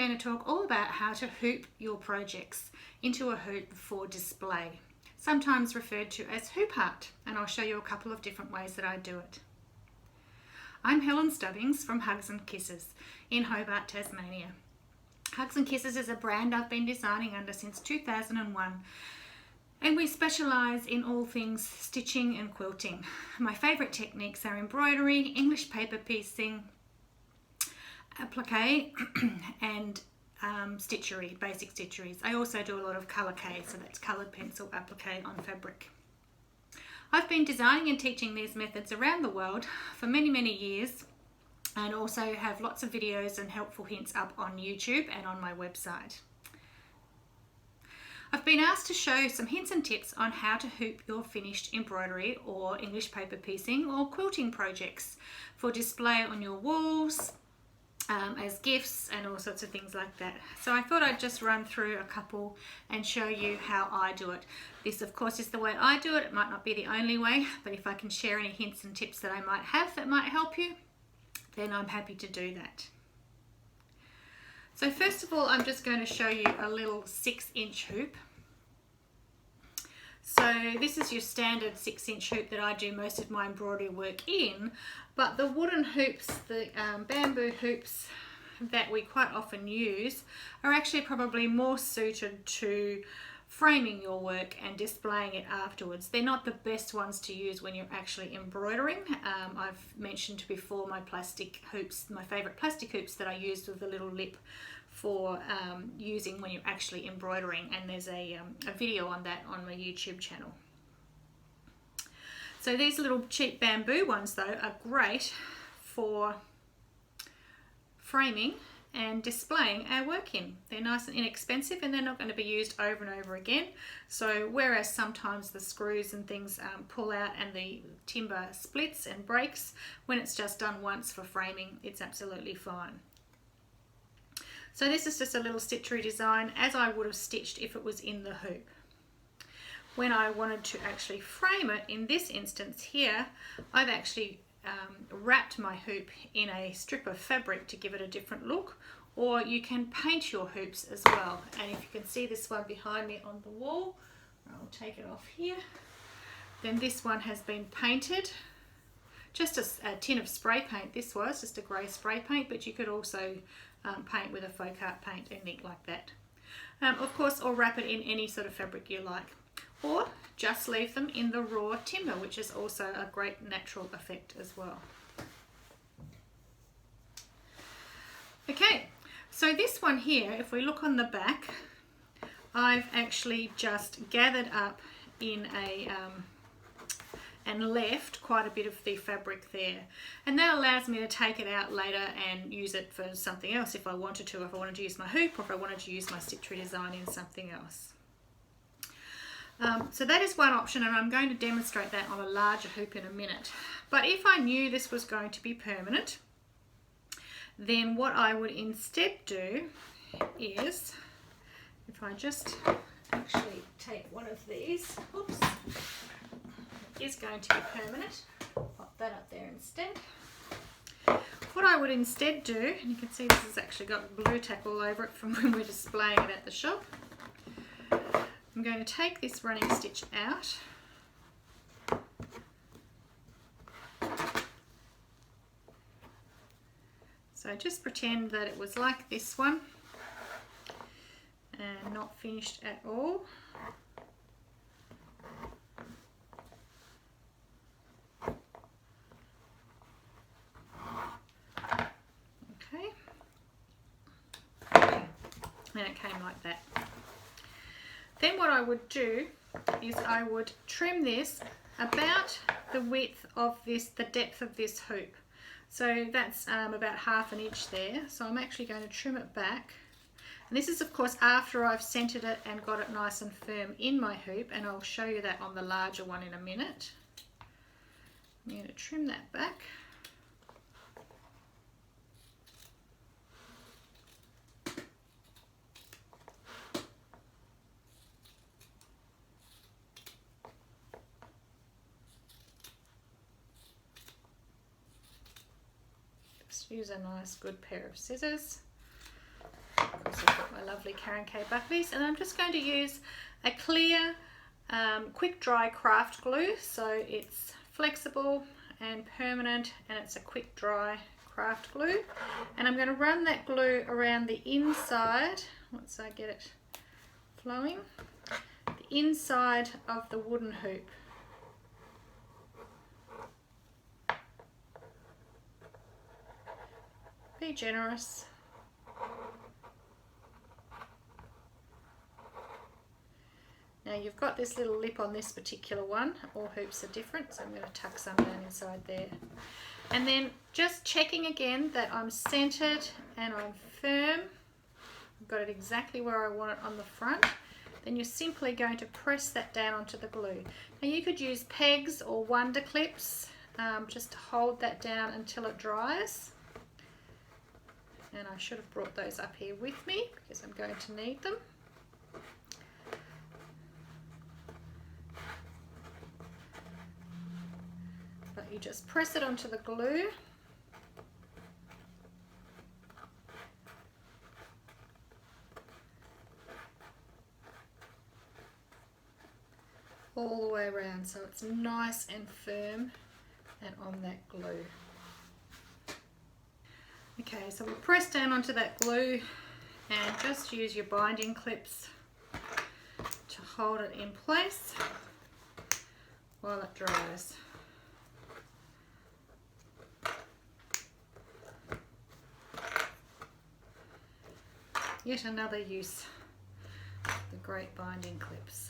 going to talk all about how to hoop your projects into a hoop for display, sometimes referred to as hoop art, and I'll show you a couple of different ways that I do it. I'm Helen Stubbings from Hugs and Kisses in Hobart, Tasmania. Hugs and Kisses is a brand I've been designing under since 2001, and we specialise in all things stitching and quilting. My favourite techniques are embroidery, English paper piecing, applique and stitchery, basic stitcheries. I also do a lot of colour K, so that's coloured pencil applique on fabric. I've been designing and teaching these methods around the world for many years, and also have lots of videos and helpful hints up on YouTube and on my website. I've been asked to show some hints and tips on how to hoop your finished embroidery or English paper piecing or quilting projects for display on your walls, as gifts and all sorts of things like that. So I thought I'd just run through a couple and show you how I do it. This of course is the way I do it. It might not be the only way, but if I can share any hints and tips that I might have that might help you, then I'm happy to do that. So first of all, I'm just going to show you a little 6-inch hoop. So this is your standard 6-inch hoop that I do most of my embroidery work in, but the wooden hoops, the bamboo hoops that we quite often use are actually probably more suited to framing your work and displaying it afterwards. They're not the best ones to use when you're actually embroidering. I've mentioned before my plastic hoops, my favourite plastic hoops that I use with a little lip for using when you're actually embroidering, and there's a video on that on my YouTube channel. So these little cheap bamboo ones though are great for framing and displaying our work in. They're nice and inexpensive, and they're not going to be used over and over again. So whereas sometimes the screws and things pull out and the timber splits and breaks, when it's just done once for framing, it's absolutely fine. So this is just a little stitchery design as I would have stitched if it was in the hoop. When I wanted to actually frame it, in this instance here, I've actually wrapped my hoop in a strip of fabric to give it a different look, or you can paint your hoops as well. And if you can see this one behind me on the wall, I'll take it off here, then this one has been painted. Just a tin of spray paint, this was just a grey spray paint, but you could also paint with a faux art paint and ink like that. Of course, or wrap it in any sort of fabric you like, or just leave them in the raw timber, which is also a great natural effect as well. Okay, so this one here, if we look on the back, I've actually just gathered up in a and left quite a bit of the fabric there, and that allows me to take it out later and use it for something else if I wanted to, if I wanted to use my hoop, or if I wanted to use my stitchery design in something else. So that is one option, and I'm going to demonstrate that on a larger hoop in a minute. But if I knew this was going to be permanent, then what I would instead do is, if I just actually take one of these, oops, is going to be permanent, pop that up there instead. What I would instead do, and you can see this has actually got blue tack all over it from when we're displaying it at the shop, I'm going to take this running stitch out, so just pretend that it was like this one and not finished at all. Okay, and it came like that. Then what I would do is I would trim this about the width of this, the depth of this hoop. So that's about 1/2 inch there. So I'm actually going to trim it back. And this is of course after I've centered it and got it nice and firm in my hoop, and I'll show you that on the larger one in a minute. I'm going to trim that back. Use a nice good pair of scissors Of course, I've got my lovely Karen K bucklies, and I'm just going to use a clear quick dry craft glue, so it's flexible and permanent, and it's a quick dry craft glue. And I'm going to run that glue around the inside, once I get it flowing, the inside of the wooden hoop. Be generous. Now you've got this little lip on this particular one. All hoops are different, so I'm going to tuck some down inside there. And then just checking again that I'm centered and I'm firm. I've got it exactly where I want it on the front. Then you're simply going to press that down onto the glue. Now you could use pegs or wonder clips just to hold that down until it dries. And I should have brought those up here with me because I'm going to need them. But you just press it onto the glue. All the way around so it's nice and firm and on that glue. Okay, so we press down onto that glue and just use your binding clips to hold it in place while it dries. Yet another use of the great binding clips.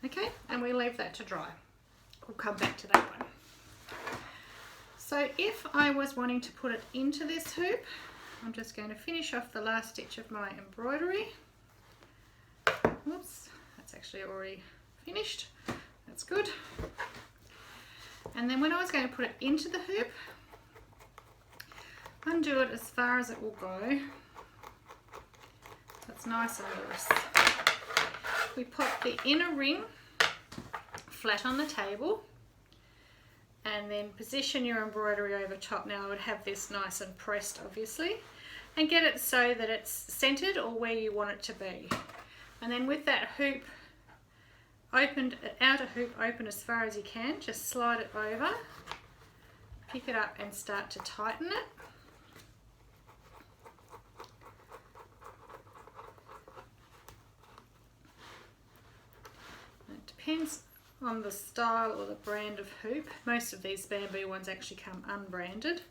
Okay, and we leave that to dry. We'll come back to that one. So if I was wanting to put it into this hoop, I'm just going to finish off the last stitch of my embroidery. Oops, that's actually already finished. That's good. And then when I was going to put it into the hoop, undo it as far as it will go. So it's nice and loose. We pop the inner ring flat on the table and then position your embroidery over top. Now I would have this nice and pressed obviously, and get it so that it's centered or where you want it to be. And then with that hoop opened, outer hoop open as far as you can, just slide it over, pick it up and start to tighten it. It depends on the style or the brand of hoop. Most of these bamboo ones actually come unbranded.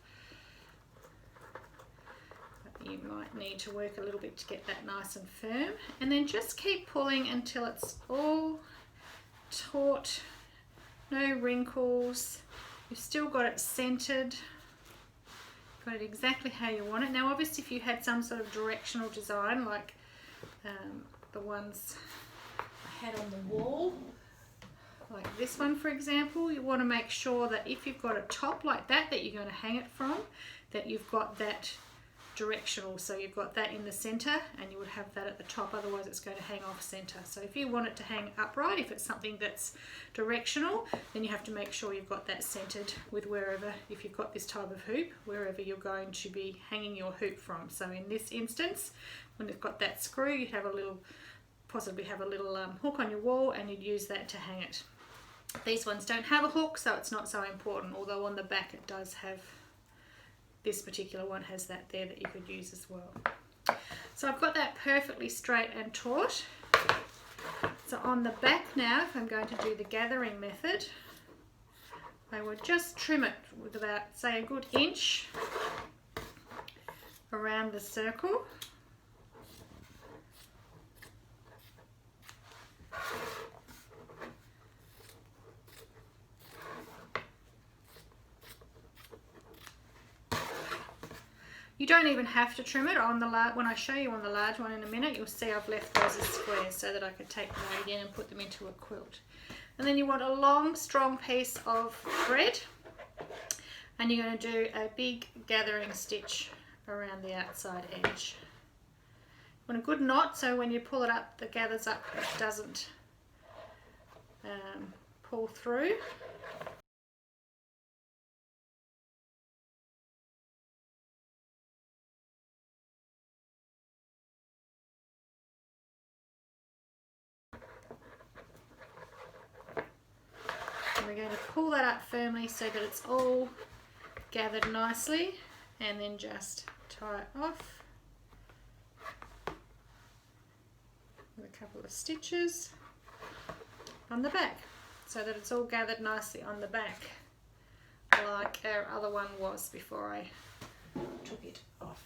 But you might need to work a little bit to get that nice and firm. And then just keep pulling until it's all taut, no wrinkles. You've still got it centered. Got it exactly how you want it. Now obviously if you had some sort of directional design like the ones I had on the wall, like this one for example, you want to make sure that if you've got a top like that you're going to hang it from, that you've got that directional, so you've got that in the center and you would have that at the top, otherwise it's going to hang off center. So if you want it to hang upright, if it's something that's directional, then you have to make sure you've got that centered with wherever, if you've got this type of hoop, wherever you're going to be hanging your hoop from. So in this instance, when you've got that screw, you'd have a little, possibly have a little hook on your wall and you'd use that to hang it. These ones don't have a hook, so it's not so important, although on the back it does have, this particular one has that there that you could use as well. So I've got that perfectly straight and taut. So on the back now, if I'm going to do the gathering method, I would just trim it with about, say, a good inch around the circle. You don't even have to trim it on the large. When I show you on the large one in a minute, you'll see I've left those as squares so that I could take them out again and put them into a quilt. And then you want a long, strong piece of thread, and you're going to do a big gathering stitch around the outside edge. want a good knot, so when you pull it up, the gathers up, it doesn't pull through. And we're going to pull that up firmly so that it's all gathered nicely, and then just tie it off with a couple of stitches on the back so that it's all gathered nicely on the back like our other one was before I took it off,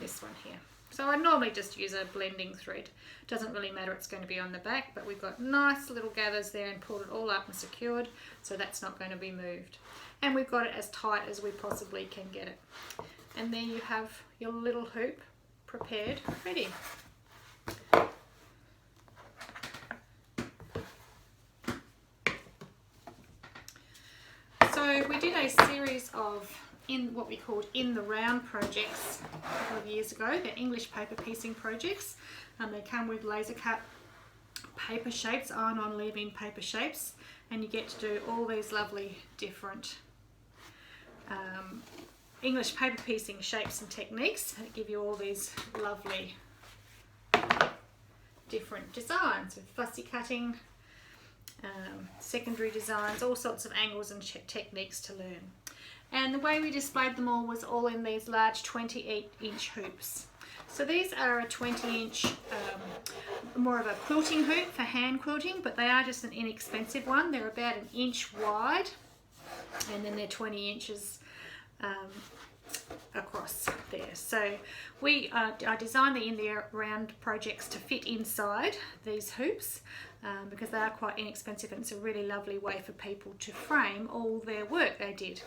this one here. So I normally just use a blending thread. Doesn't really matter, it's going to be on the back, but we've got nice little gathers there and pulled it all up and secured, so that's not going to be moved. And we've got it as tight as we possibly can get it. And there you have your little hoop prepared, ready. So we did a series of what we called in the round projects a couple of years ago. They're English paper piecing projects. They come with laser cut paper shapes, iron-on leave-in paper shapes, and you get to do all these lovely different English paper piecing shapes and techniques that give you all these lovely different designs with fussy cutting, secondary designs, all sorts of angles and techniques to learn. And the way we displayed them all was all in these large 28-inch hoops. So these are a 20-inch, more of a quilting hoop for hand quilting, but they are just an inexpensive one. They're about an inch wide, and then they're 20 inches across there. So I designed the in the round projects to fit inside these hoops because they are quite inexpensive, and it's a really lovely way for people to frame all their work they did.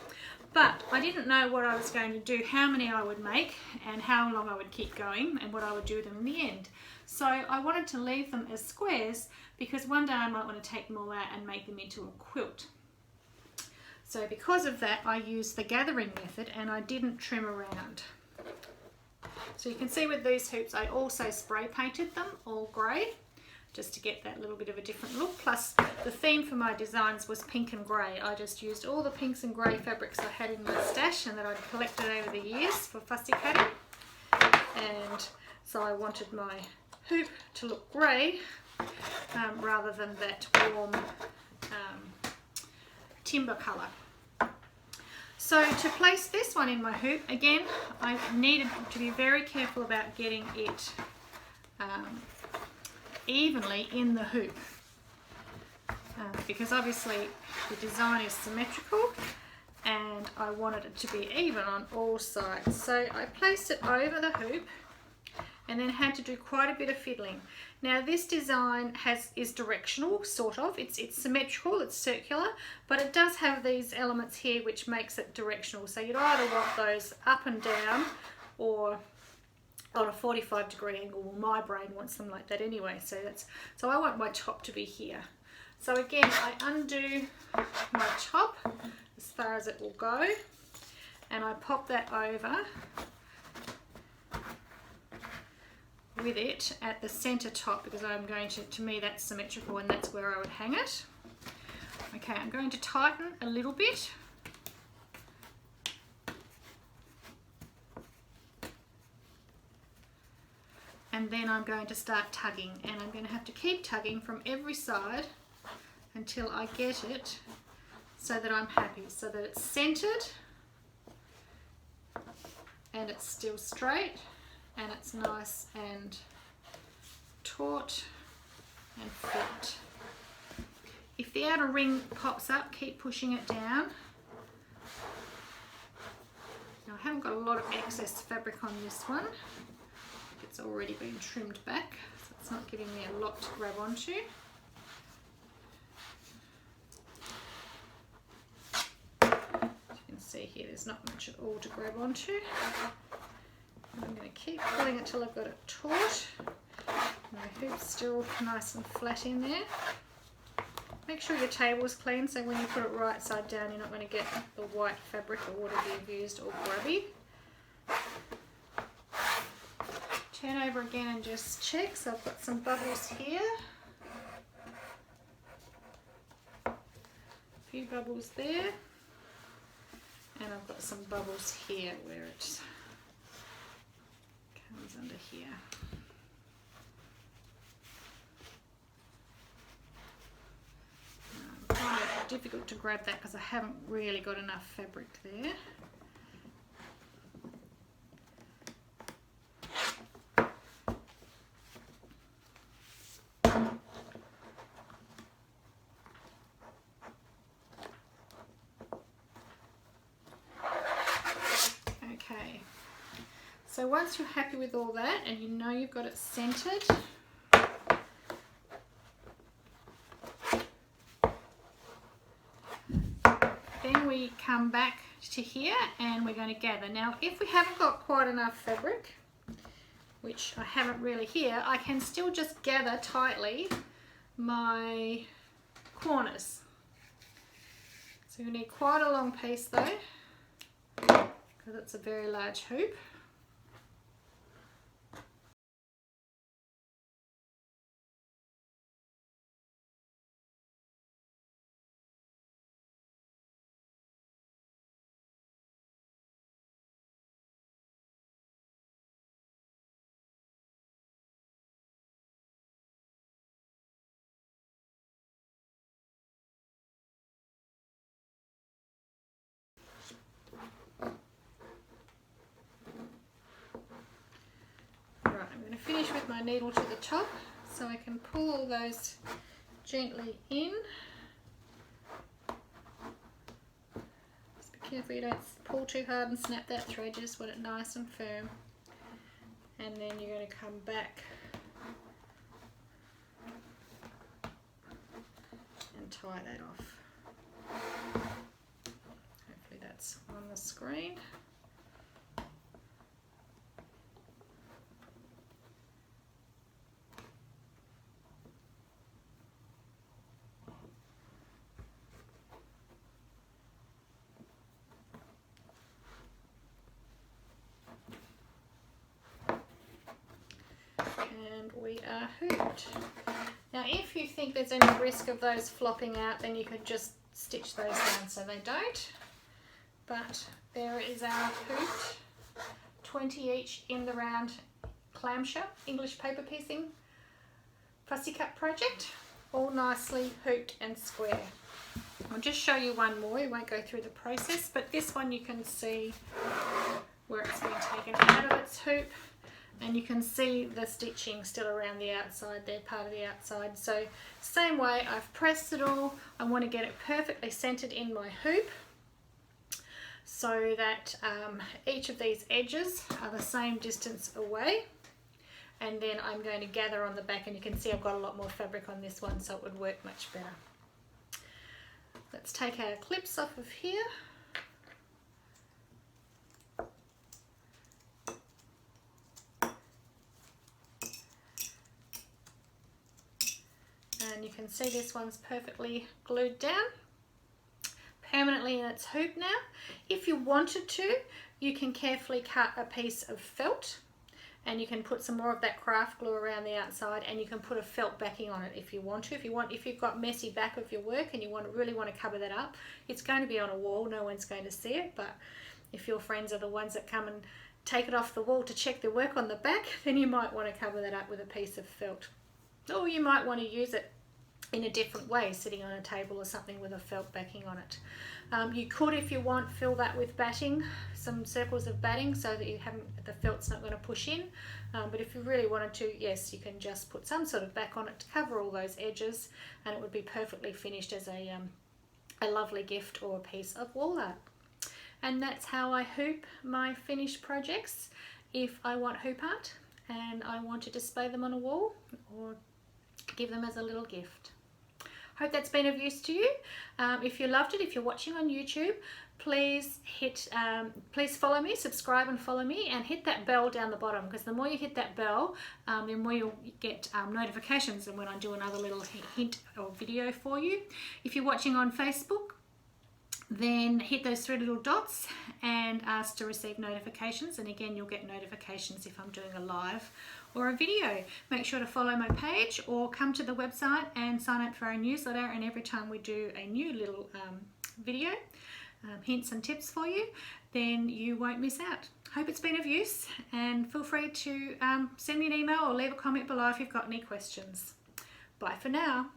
But I didn't know what I was going to do, how many I would make and how long I would keep going and what I would do with them in the end. So I wanted to leave them as squares because one day I might want to take them all out and make them into a quilt. So because of that, I used the gathering method and I didn't trim around. So you can see with these hoops, I also spray painted them all grey, just to get that little bit of a different look. Plus the theme for my designs was pink and grey. I just used all the pinks and grey fabrics I had in my stash and that I'd collected over the years for fussy cutting. And so I wanted my hoop to look grey rather than that warm timber colour. So to place this one in my hoop, again, I needed to be very careful about getting it evenly in the hoop because obviously the design is symmetrical and I wanted it to be even on all sides. So I placed it over the hoop and then had to do quite a bit of fiddling. Now this design is directional, sort of. It's symmetrical, it's circular, but it does have these elements here which makes it directional. So you'd either want those up and down or on a 45-degree angle. Well, my brain wants them like that anyway, so I want my top to be here. So again, I undo my top as far as it will go and I pop that over with it at the center top because I'm going to me that's symmetrical and that's where I would hang it. Okay, I'm going to tighten a little bit. And then I'm going to start tugging, and I'm going to have to keep tugging from every side until I get it so that I'm happy, so that it's centered and it's still straight and it's nice and taut and flat. If the outer ring pops up, keep pushing it down. Now I haven't got a lot of excess fabric on this one. It's already been trimmed back, so it's not giving me a lot to grab onto. As you can see here, there's not much at all to grab onto. I'm going to keep pulling it till I've got it taut. And the hoop's still nice and flat in there. Make sure your table's clean, so when you put it right side down, you're not going to get the white fabric or whatever you've used all grubby. Turn over again and just check. So I've got some bubbles here. A few bubbles there. And I've got some bubbles here where it comes under here. I'm finding it difficult to grab that because I haven't really got enough fabric there. Okay, so once you're happy with all that and you know you've got it centered, then we come back to here and we're going to gather. Now if we haven't got quite enough fabric, which I haven't really here, I can still just gather tightly my corners. So you need quite a long piece though, because it's a very large hoop. I'm going to finish with my needle to the top so I can pull all those gently in. Just be careful you don't pull too hard and snap that thread, you just want it nice and firm. And then you're going to come back and tie that off. Hopefully that's on the screen. And we are hooped. Now if you think there's any risk of those flopping out, then you could just stitch those down so they don't. But there is our hooped 20 each in the round clamshell English paper piecing fussy cut project, all nicely hooped and square. I'll just show you one more, we won't go through the process, but this one you can see where it's been taken out of its hoop. And you can see the stitching still around the outside there, part of the outside. So same way, I've pressed it all. I want to get it perfectly centered in my hoop so that each of these edges are the same distance away. And then I'm going to gather on the back, and you can see I've got a lot more fabric on this one, so it would work much better. Let's take our clips off of here. And you can see this one's perfectly glued down permanently in its hoop now. If you wanted to, you can carefully cut a piece of felt and you can put some more of that craft glue around the outside, and you can put a felt backing on it if you want to. If you've got messy back of your work and you really want to cover that up, it's going to be on a wall, no one's going to see it, but if your friends are the ones that come and take it off the wall to check their work on the back, then you might want to cover that up with a piece of felt. Or you might want to use it in a different way, sitting on a table or something with a felt backing on it. You could, if you want, fill that with batting, some circles of batting, so that the felt's not going to push in. But if you really wanted to, yes, you can just put some sort of back on it to cover all those edges, and it would be perfectly finished as a lovely gift or a piece of wall art. And that's how I hoop my finished projects if I want hoop art and I want to display them on a wall or give them as a little gift. Hope that's been of use to you. If you loved it, if you're watching on YouTube, please follow me, subscribe and follow me, and hit that bell down the bottom, because the more you hit that bell, the more you'll get notifications and when I do another little hint or video for you. If you're watching on Facebook, then hit those three little dots and ask to receive notifications, and again you'll get notifications if I'm doing a live or a video. Make sure to follow my page or come to the website and sign up for our newsletter, and every time we do a new little video, hints and tips for you, then you won't miss out. Hope it's been of use, and feel free to send me an email or leave a comment below if you've got any questions. Bye for now.